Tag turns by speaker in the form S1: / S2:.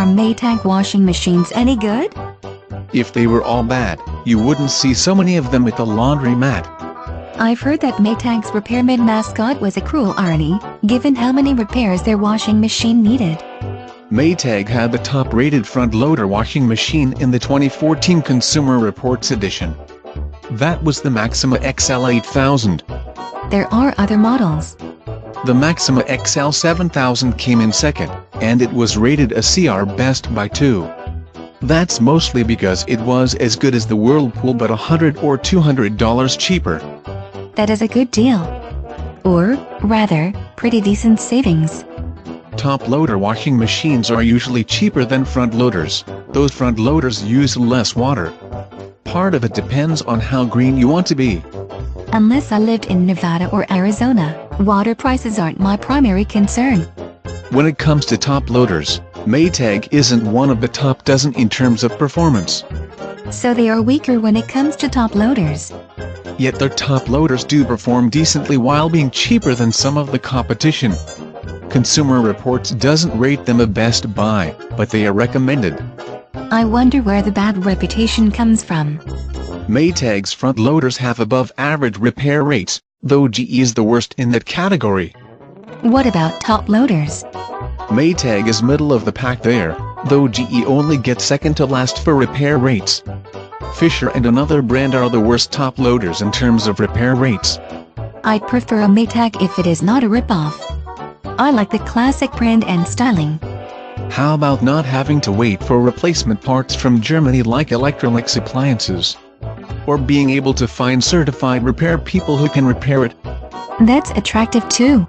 S1: Are Maytag washing machines any good?
S2: If they were all bad, you wouldn't see so many of them at the laundromat.
S1: I've heard that Maytag's repairman mascot was a cruel irony, given how many repairs their washing machine needed.
S2: Maytag had the top-rated front-loader washing machine in the 2014 Consumer Reports edition. That was the Maxima XL 8000.
S1: There are other models.
S2: The Maxima XL 7000 came in second, and it was rated a CR Best by 2. That's mostly because it was as good as the Whirlpool but $100 or $200 cheaper.
S1: That is a good deal. Or, rather, pretty decent savings.
S2: Top-loader washing machines are usually cheaper than front-loaders. Those front-loaders use less water. Part of it depends on how green you want to be.
S1: Unless I lived in Nevada or Arizona, water prices aren't my primary concern.
S2: When it comes to top-loaders, Maytag isn't one of the top dozen in terms of performance.
S1: So they are weaker when it comes to top-loaders.
S2: Yet their top-loaders do perform decently while being cheaper than some of the competition. Consumer Reports doesn't rate them a best buy, but they are recommended.
S1: I wonder where the bad reputation comes from.
S2: Maytag's front-loaders have above-average repair rates, though GE is the worst in that category.
S1: What about top-loaders?
S2: Maytag is middle of the pack there, though GE only gets second to last for repair rates. Fisher and another brand are the worst top-loaders in terms of repair rates.
S1: I'd prefer a Maytag if it is not a rip-off. I like the classic brand and styling.
S2: How about not having to wait for replacement parts from Germany like Electrolux appliances? Or being able to find certified repair people who can repair it?
S1: That's attractive too.